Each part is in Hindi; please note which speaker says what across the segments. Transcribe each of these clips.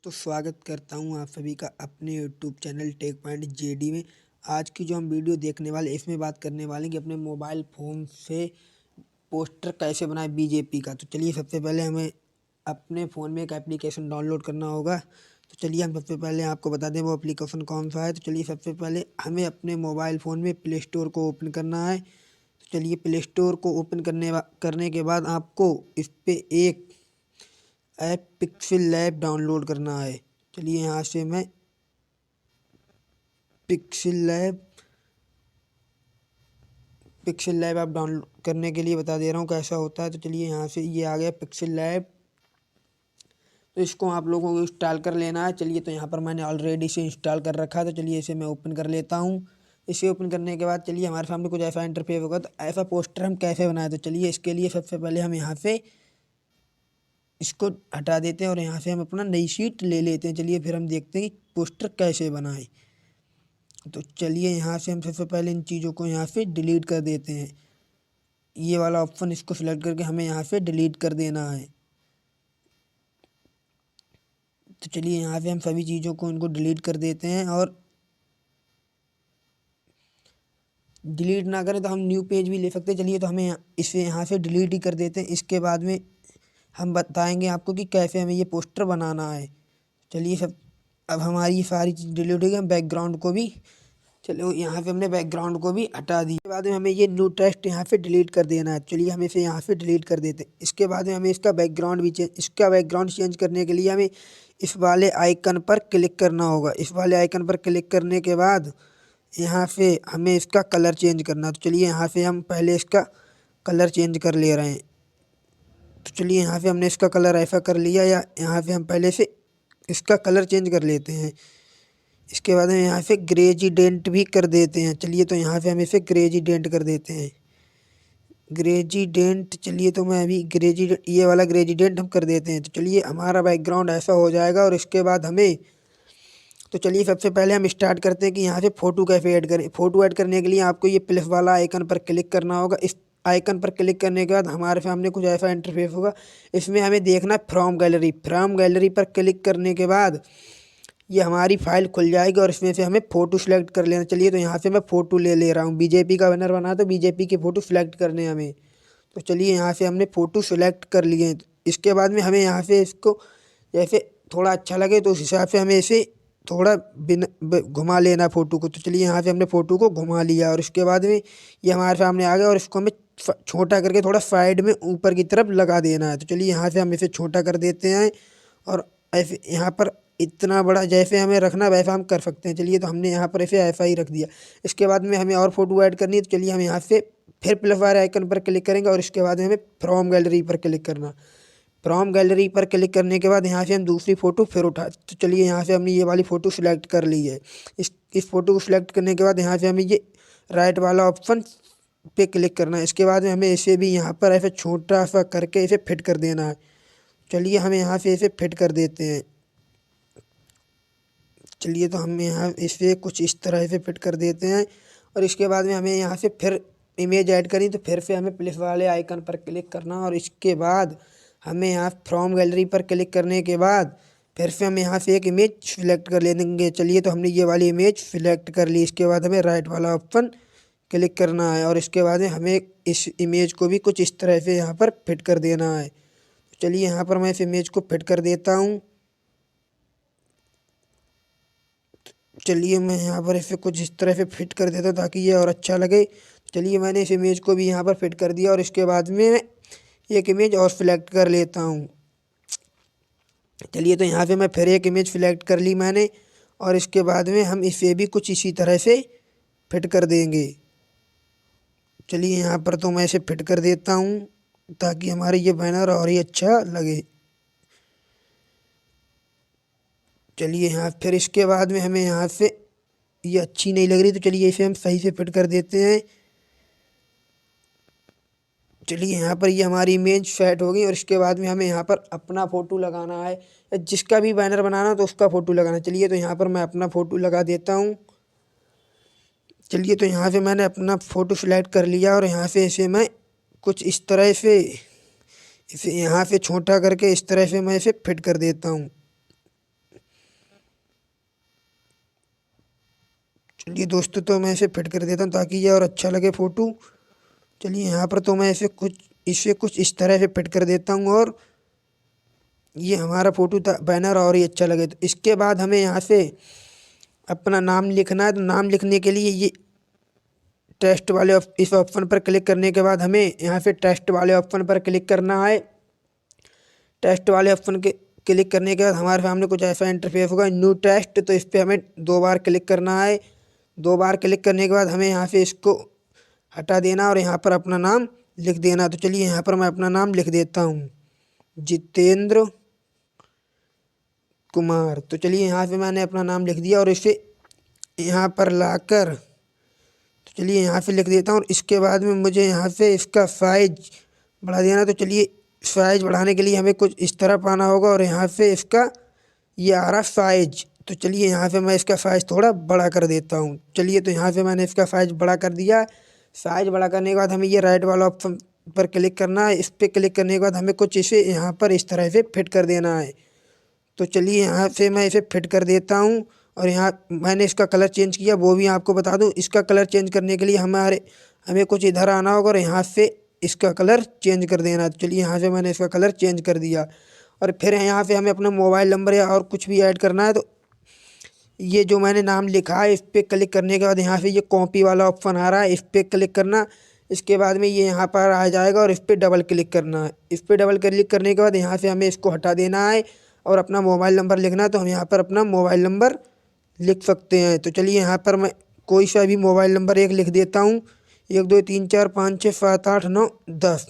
Speaker 1: तो स्वागत करता हूं आप सभी का अपने YouTube channel Tech Point JD में। आज की जो हम वीडियो देखने वाले इसमें बात करने वाले हैं कि अपने मोबाइल फ़ोन से पोस्टर कैसे बनाए बीजेपी का। तो चलिए सबसे पहले हमें अपने फ़ोन में एक एप्लीकेशन डाउनलोड करना होगा। तो चलिए हम सबसे पहले आपको बता दें वो एप्लीकेशन कौन सा है। तो चलिए सबसे पहले हमें अपने मोबाइल फ़ोन में प्ले स्टोर को ओपन करना है। तो चलिए प्ले स्टोर को ओपन करने के बाद आपको इस पर एक ऐप पिक्सेल लैब डाउनलोड करना है। चलिए यहाँ से मैं पिक्सेल लैब आप डाउनलोड करने के लिए बता दे रहा हूँ कैसा होता है। तो चलिए यहाँ से ये आ गया पिक्सेल लैब। तो इसको आप लोगों को इंस्टॉल कर लेना है। चलिए तो यहाँ पर मैंने ऑलरेडी इसे इंस्टॉल कर रखा है। तो चलिए इसे मैं ओपन कर लेता हूँ। इसे ओपन करने के बाद चलिए हमारे सामने कुछ ऐसा इंटरफेस होगा। तो ऐसा पोस्टर हम कैसे बनाए, तो चलिए इसके लिए सबसे पहले हम यहाँ से इसको हटा देते हैं और यहाँ से हम अपना नई शीट ले लेते हैं। चलिए फिर हम देखते हैं कि पोस्टर कैसे बनाएं। तो चलिए यहाँ से हम सबसे पहले इन चीज़ों को यहाँ से डिलीट कर देते हैं। ये वाला ऑप्शन इसको सिलेक्ट करके हमें यहाँ से डिलीट कर देना है। तो चलिए यहाँ से हम सभी चीज़ों को इनको डिलीट कर देते हैं। और डिलीट ना करें तो हम न्यू पेज भी ले सकते हैं। चलिए तो हमें इसे यहाँ से डिलीट ही कर देते हैं। इसके बाद में हम बताएंगे आपको कि कैसे हमें ये पोस्टर बनाना है। चलिए सब अब हमारी सारी चीज़ डिलीट हो गई। हम बैकग्राउंड को भी चलो यहाँ पे हमने बैकग्राउंड को भी हटा दी। इसके बाद में हमें ये न्यू टेक्स्ट यहाँ पे डिलीट कर देना है। चलिए हम इसे यहाँ से डिलीट कर देते हैं। इसके बाद में हमें इसका बैकग्राउंड चेंज करने के लिए हमें इस वाले आइकन पर क्लिक करना होगा। इस वाले आइकन पर क्लिक करने के बाद यहाँ से हमें इसका कलर चेंज करना है। तो चलिए यहाँ से हम पहले इसका कलर चेंज कर ले रहे हैं। तो चलिए यहाँ से हमने इसका कलर ऐसा कर लिया, या यहाँ से हम पहले से इसका कलर चेंज कर लेते हैं। इसके बाद हम यहाँ से ग्रेजिडेंट भी कर देते हैं। चलिए तो यहाँ से हम इसे ग्रेजिडेंट कर देते हैं। ग्रेजिडेंट चलिए तो मैं अभी ये वाला ग्रेजिडेंट हम कर देते हैं। तो चलिए हमारा बैकग्राउंड ऐसा हो जाएगा। और इसके बाद हमें तो चलिए सबसे पहले हम स्टार्ट करते हैं कि यहाँ से फ़ोटो कैसे ऐड करें। फ़ोटो ऐड करने के लिए आपको ये प्लस वाला आइकन पर क्लिक करना होगा। इस आइकन पर क्लिक करने के बाद हमारे सामने कुछ ऐसा इंटरफेस होगा। इसमें हमें देखना है फ्रॉम गैलरी पर क्लिक करने के बाद ये हमारी फाइल खुल जाएगी और इसमें से हमें फ़ोटो सेलेक्ट कर लेना। चलिए तो यहाँ से मैं फ़ोटो ले रहा हूँ। बीजेपी का बैनर बना तो बीजेपी के फ़ोटो सेलेक्ट करने हैं हमें। तो चलिए यहाँ से हमने फ़ोटो सेलेक्ट कर लिए हैं। इसके बाद में हमें यहाँ से इसको जैसे थोड़ा अच्छा लगे तो उस हिसाब से हमें इसे थोड़ा घुमा लेना फ़ोटो को। तो चलिए यहाँ से हमने फ़ोटो को घुमा लिया और इसके बाद में ये हमारे सामने आ गया। और इसको हमें छोटा करके थोड़ा साइड में ऊपर की तरफ लगा देना है। तो चलिए यहाँ से हम इसे छोटा कर देते हैं और ऐसे यहाँ पर इतना बड़ा जैसे हमें रखना वैसा हम कर सकते हैं। चलिए तो हमने यहाँ पर ऐसे ऐसा ही रख दिया। इसके बाद में हमें और फ़ोटो ऐड करनी है। तो चलिए हम यहाँ से फिर प्लस वाले आइकन पर क्लिक करेंगे और इसके बाद हमें फ्रॉम गैलरी पर क्लिक करना। फ्रॉम गैलरी पर क्लिक करने के बाद यहाँ से हम दूसरी फ़ोटो फिर उठा। तो चलिए यहाँ से हमने ये वाली फ़ोटो सिलेक्ट कर ली है। इस फ़ोटो को सिलेक्ट करने के बाद यहाँ से हमें ये राइट वाला ऑप्शन पे क्लिक करना है। इसके बाद में हमें इसे भी यहाँ पर ऐसे छोटा सा करके इसे फिट कर देना है। चलिए हम यहाँ से इसे फिट कर देते हैं। चलिए तो हम यहाँ इसे कुछ इस तरह से फिट कर देते हैं। और इसके बाद में हमें यहाँ से फिर इमेज ऐड करी तो फिर से हमें प्लस वाले आइकन पर क्लिक करना। और इसके बाद हमें यहाँ फ्रॉम गैलरी पर क्लिक करने के बाद फिर से हम यहाँ से एक इमेज सिलेक्ट कर लेंगे। चलिए तो हमने ये वाली इमेज सिलेक्ट कर ली। इसके बाद हमें राइट वाला ऑप्शन क्लिक करना है और इसके बाद हमें इस इमेज को भी कुछ इस तरह से यहाँ पर फिट कर देना है। चलिए यहाँ पर मैं इस इमेज को फिट कर देता हूँ। चलिए मैं यहाँ पर इसे कुछ इस तरह से फिट कर देता हूँ ताकि ये और अच्छा लगे। चलिए मैंने इस इमेज को भी यहाँ पर फिट कर दिया और इसके बाद में एक इमेज और सिलेक्ट कर लेता हूँ। चलिए तो यहाँ से मैं फिर एक इमेज सिलेक्ट कर ली मैंने और इसके बाद में हम इसे भी कुछ इसी तरह से फिट कर देंगे। चलिए यहाँ पर तो मैं इसे फिट कर देता हूँ ताकि हमारे ये बैनर और ही अच्छा लगे। चलिए यहाँ फिर इसके बाद में हमें यहाँ से ये अच्छी नहीं लग रही तो चलिए इसे हम सही से फिट कर देते हैं। चलिए यहाँ पर ये हमारी इमेज सेट हो गई और इसके बाद में हमें यहाँ पर अपना फ़ोटो लगाना है। जिसका भी बैनर बनाना तो उसका फ़ोटो लगाना। चलिए तो यहाँ पर मैं अपना फ़ोटो लगा देता हूँ। चलिए तो यहाँ से मैंने अपना फ़ोटो सेलेक्ट कर लिया और यहाँ से इसे मैं कुछ इस तरह से इसे यहाँ से छोटा करके इस तरह से मैं इसे फिट कर देता हूँ। चलिए दोस्तों, तो मैं इसे फिट कर देता हूँ ताकि ये और अच्छा लगे फ़ोटो। चलिए यहाँ पर तो मैं इसे कुछ इस तरह से फिट कर देता हूँ और ये हमारा फ़ोटो बैनर और ही अच्छा लगे। तो इसके बाद हमें यहाँ से अपना नाम लिखना है। तो नाम लिखने के लिए ये टेस्ट वाले इस ऑप्शन पर क्लिक करने के बाद हमें यहाँ से टेस्ट वाले ऑप्शन पर क्लिक करना है। टेस्ट वाले ऑप्शन के क्लिक करने के बाद हमारे सामने कुछ ऐसा इंटरफेस होगा, न्यू टेस्ट। तो इस पर हमें 2 बार क्लिक करना है। 2 बार क्लिक करने के बाद हमें यहाँ से इसको हटा देना और यहाँ पर अपना नाम लिख देना। तो चलिए यहाँ पर मैं अपना नाम लिख देता हूँ, जितेंद्र कुमार। तो चलिए यहाँ से मैंने अपना नाम लिख दिया और इसे यहाँ पर लाकर तो चलिए यहाँ से लिख देता हूँ। और इसके बाद में मुझे यहाँ से इसका साइज बढ़ा देना। तो चलिए साइज बढ़ाने के लिए हमें कुछ इस तरह पाना होगा और यहाँ से इसका ये आ रहा साइज। तो चलिए यहाँ से मैं इसका साइज थोड़ा बड़ा कर देता हूँ। चलिए तो यहाँ से मैंने इसका साइज बड़ा कर दिया। साइज बड़ा करने के बाद हमें ये राइट वाला ऑप्शन पर क्लिक करना है। इस पर क्लिक करने के बाद हमें कुछ इसे यहाँ पर इस तरह से फिट कर देना है। तो चलिए यहाँ से मैं इसे फिट कर देता हूँ। और यहाँ मैंने इसका कलर चेंज किया, वो भी आपको बता दूँ। इसका कलर चेंज करने के लिए हमें कुछ इधर आना होगा और यहाँ से इसका कलर चेंज कर देना। तो चलिए यहाँ से मैंने इसका कलर चेंज कर दिया। और फिर यहाँ से हमें अपना मोबाइल नंबर या और कुछ भी ऐड करना है। तो ये जो मैंने नाम लिखा है इस पर क्लिक करने के बाद यहाँ से ये कॉपी वाला ऑप्शन आ रहा है, इस पर क्लिक करना। इसके बाद में ये यहाँ पर आ जाएगा और इस पर डबल क्लिक करना है। इस पर डबल क्लिक करने के बाद यहाँ से हमें इसको हटा देना है और अपना मोबाइल नंबर लिखना है। तो हम यहाँ पर अपना मोबाइल नंबर लिख सकते हैं। तो चलिए यहाँ पर मैं कोई सा भी मोबाइल नंबर एक लिख देता हूँ, 1 2 3 4 5 6 7 8 9 10।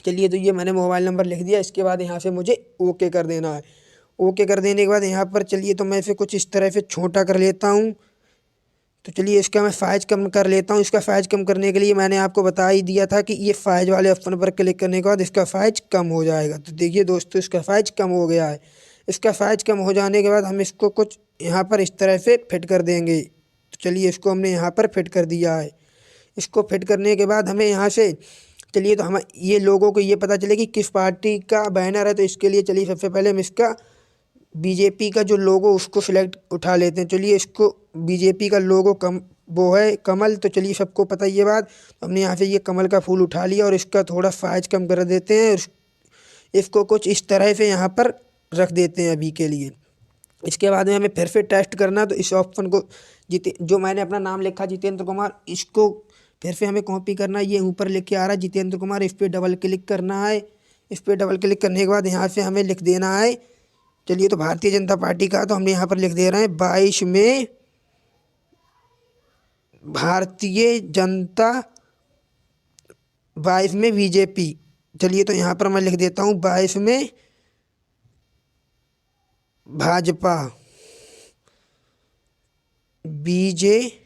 Speaker 1: चलिए तो ये मैंने मोबाइल नंबर लिख दिया। इसके बाद यहाँ से मुझे ओके कर देना है। ओके कर देने के बाद यहाँ पर चलिए तो मैं इसे कुछ इस तरह से छोटा कर लेता हूँ। तो चलिए इसका मैं साइज कम कर लेता हूँ। इसका साइज कम करने के लिए मैंने आपको बता ही दिया था कि ये साइज वाले ऑप्शन पर क्लिक करने के बाद इसका साइज कम हो जाएगा। तो देखिए दोस्तों, इसका साइज कम हो गया है। इसका साइज कम हो जाने के बाद हम इसको कुछ यहाँ पर इस तरह से फिट कर देंगे। तो चलिए इसको हमने यहाँ पर फिट कर दिया है। इसको फिट करने के बाद हमें यहाँ से चलिए तो हम ये लोगों को ये पता चले कि किस पार्टी का बैनर है। तो इसके लिए चलिए सबसे पहले हम इसका बीजेपी का जो लोगो उसको सिलेक्ट उठा लेते हैं। चलिए इसको बीजेपी का लोगो वो है कमल। तो चलिए सबको पता ही ये बात। तो हमने यहाँ से ये कमल का फूल उठा लिया और इसका थोड़ा साइज कम कर देते हैं। इसको कुछ इस तरह से यहाँ पर रख देते हैं अभी के लिए। इसके बाद में हमें फिर से टेस्ट करना। तो इस ऑप्शन को जो मैंने अपना नाम लिखा जितेंद्र कुमार, इसको फिर से हमें कॉपी करना है। ये ऊपर लिख के आ रहा है जितेंद्र कुमार, इस पर डबल क्लिक करना है। इस पर डबल क्लिक करने के बाद यहाँ से हमें लिख देना है, चलिए तो भारतीय जनता पार्टी का। तो हमने यहाँ पर लिख दे रहे हैं 22 में भारतीय जनता, 22 में बीजेपी। चलिए तो यहाँ पर मैं लिख देता हूँ 22 में भाजपा, बीजेपी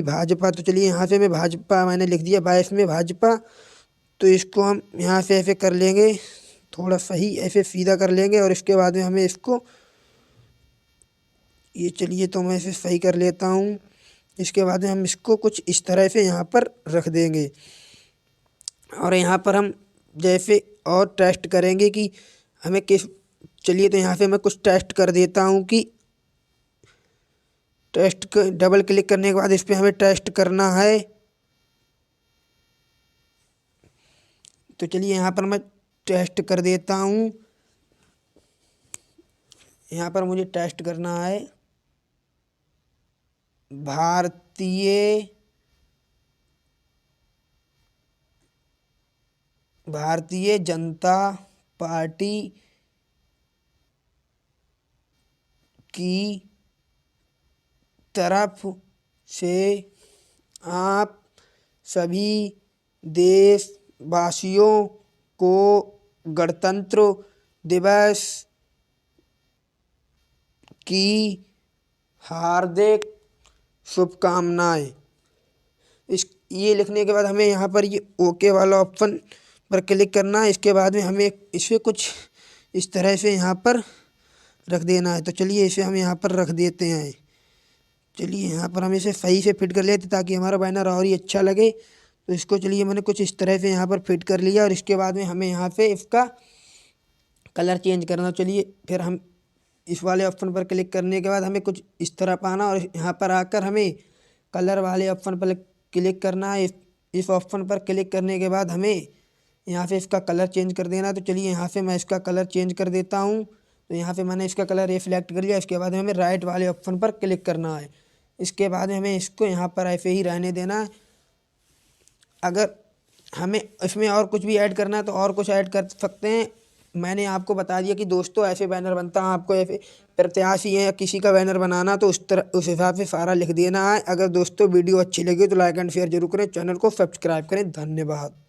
Speaker 1: भाजपा। तो चलिए यहाँ से मैं भाजपा मैंने लिख दिया, 22 में भाजपा। तो इसको हम यहाँ से ऐसे कर लेंगे, थोड़ा सही ऐसे सीधा कर लेंगे। और इसके बाद में हमें इसको ये चलिए तो मैं इसे सही कर लेता हूँ। इसके बाद में हम इसको कुछ इस तरह से यहाँ पर रख देंगे। और यहाँ पर हम जैसे और टेस्ट करेंगे कि हमें किस, चलिए तो यहाँ से मैं कुछ टेस्ट कर देता हूँ कि टेस्ट डबल क्लिक करने के बाद इस पर हमें टेस्ट करना है। तो चलिए यहाँ पर मैं टेस्ट कर देता हूँ। यहाँ पर मुझे टेस्ट करना है भारतीय जनता पार्टी की तरफ से आप सभी देशवासियों को गणतंत्र दिवस की हार्दिक शुभकामनाएं। ये लिखने के बाद हमें यहाँ पर ये ओके वाला ऑप्शन पर क्लिक करना है। इसके बाद में हमें इसे कुछ इस तरह से यहाँ पर रख देना है। तो चलिए इसे हम यहाँ पर रख देते हैं। चलिए यहाँ पर हम इसे सही से फिट कर लेते ताकि हमारा बैनर और ही अच्छा लगे। तो इसको चलिए मैंने कुछ इस तरह से यहाँ पर फिट कर लिया। और इसके बाद में हमें यहाँ से इसका कलर चेंज करना। चलिए फिर हम इस वाले ऑप्शन पर क्लिक करने के बाद हमें कुछ इस तरह पाना और यहाँ पर आकर हमें कलर वाले ऑप्शन पर क्लिक करना है। इस ऑप्शन पर क्लिक करने के बाद हमें यहाँ से इसका कलर चेंज कर देना। तो चलिए यहाँ से मैं इसका कलर चेंज कर देता हूँ। तो यहाँ पे मैंने इसका कलर ये सिलेक्ट कर लिया। इसके बाद हमें राइट वाले ऑप्शन पर क्लिक करना है। इसके बाद हमें इसको यहाँ पर ऐसे ही रहने देना है। अगर हमें इसमें और कुछ भी ऐड करना है तो और कुछ ऐड कर सकते हैं। मैंने आपको बता दिया कि दोस्तों ऐसे बैनर बनता है। आपको ऐसे प्रत्याशी है या किसी का बैनर बनाना तो उस हिसाब से सारा लिख देना है। अगर दोस्तों वीडियो अच्छी लगी तो लाइक एंड शेयर जरूर करें, चैनल को सब्सक्राइब करें। धन्यवाद।